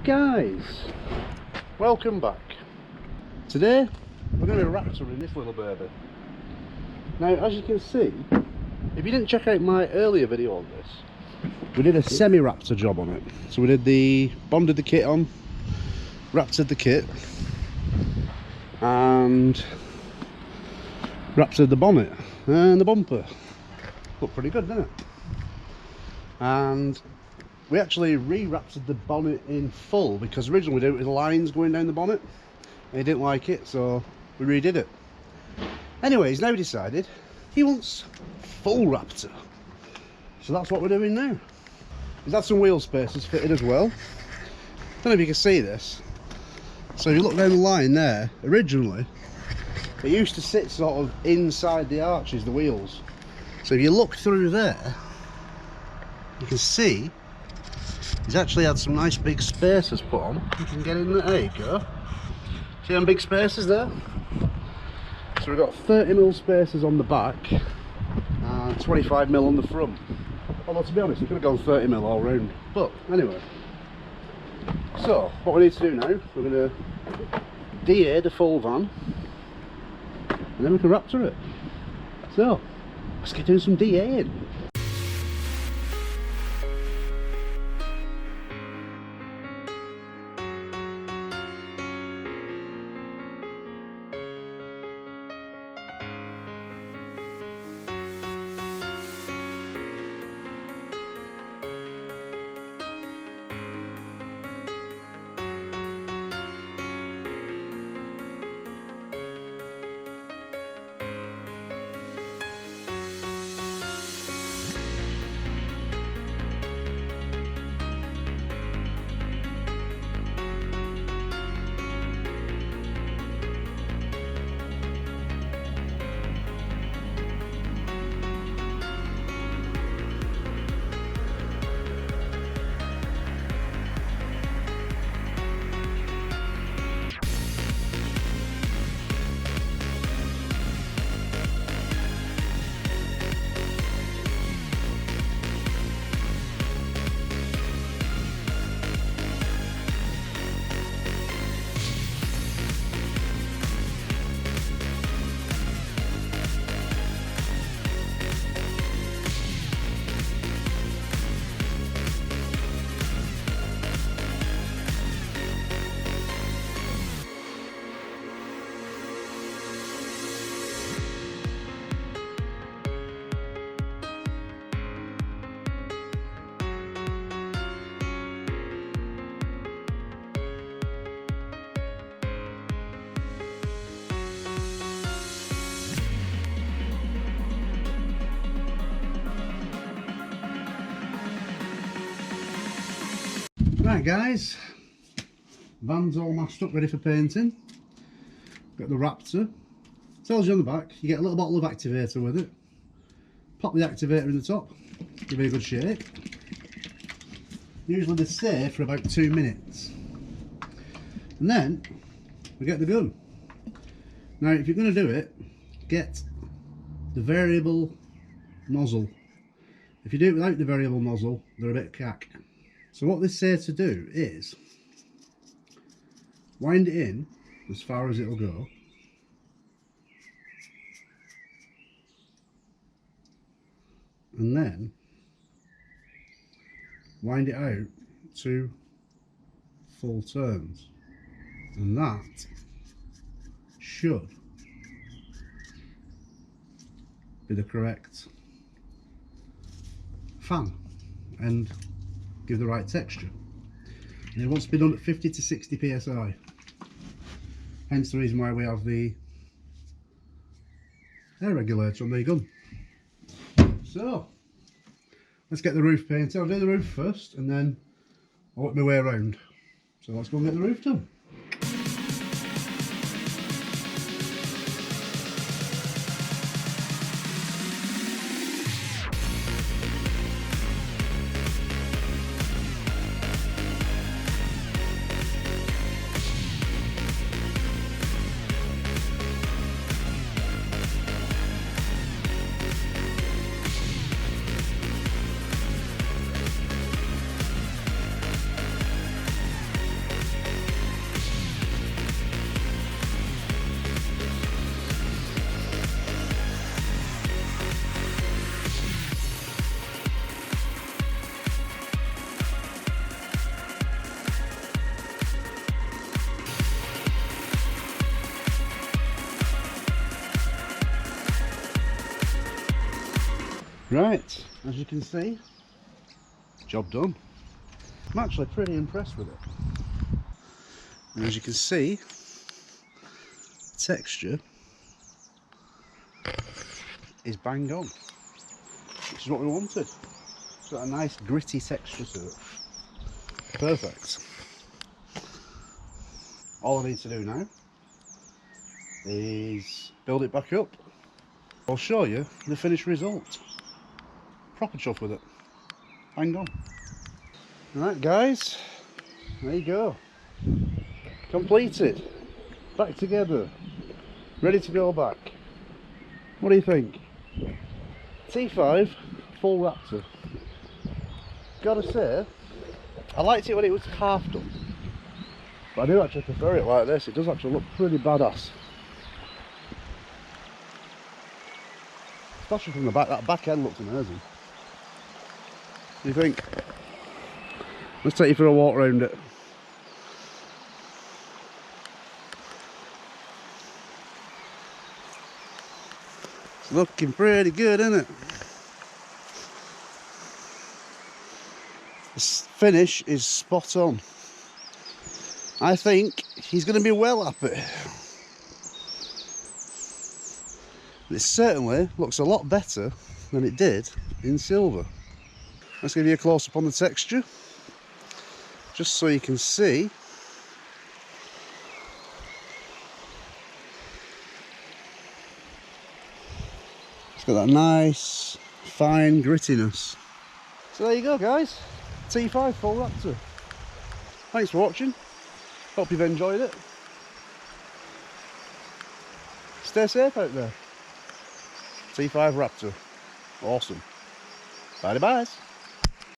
Guys, welcome back. Today we're going to be raptoring this little baby. Now, as you can see, if you didn't check out my earlier video on this, we did a semi-raptor job on it. So we did bonded the kit on, raptored the kit, and raptored the bonnet and the bumper. Looked pretty good, didn't it? And we actually re-raptored the bonnet in full, because originally we did it with lines going down the bonnet and he didn't like it, so we redid it. Anyway, he's now decided he wants full Raptor, so that's what we're doing now. He's had some wheel spacers fitted as well. Don't know if you can see this. So if you look down the line there, originally it used to sit sort of inside the arches, the wheels. So if you look through there, you can see he's actually had some nice big spacers put on. You can get in there, there you go. See them big spacers there? So we've got 30mm spacers on the back and 25mm on the front. Although to be honest, we could have gone 30mm all round. But anyway, so what we need to do now, we're going to DA the full van and then we can Raptor it. So let's get doing some DAing. Right guys, van's all mashed up ready for painting. Got the Raptor. Tells you on the back, you get a little bottle of activator with it. Pop the activator in the top, give it a good shake. Usually they stay for about 2 minutes. And then we get the gun. Now if you're going to do it, get the variable nozzle. If you do it without the variable nozzle, they're a bit cack. So what this says to do is wind it in as far as it'll go, and then wind it out to full turns, and that should be the correct fan and give the right texture. And it wants to be done at 50 to 60 psi, hence the reason why we have the air regulator on the gun. So let's get the roof painted. I'll do the roof first and then I'll work my way around. So let's go and get the roof done. Right, as you can see, job done. I'm actually pretty impressed with it. And as you can see, the texture is bang on, which is what we wanted. It's got a nice gritty texture to it. Perfect. All I need to do now is build it back up. I'll show you the finished result. Proper chuffed with it. Hang on. Right guys, there you go. Completed. Back together. Ready to go back. What do you think? T5 full Raptor. Gotta say, I liked it when it was half done. But I do actually prefer it like this. It does actually look pretty badass. Especially from the back. That back end looks amazing. What do you think? Let's take you for a walk around it. It's looking pretty good, isn't it? This finish is spot on. I think he's going to be well happy. It certainly looks a lot better than it did in silver. Let's give you a close up on the texture, just so you can see. It's got that nice fine grittiness. So there you go guys, T5 full Raptor. Thanks for watching, hope you've enjoyed it. Stay safe out there. T5 Raptor, awesome. Bye bye.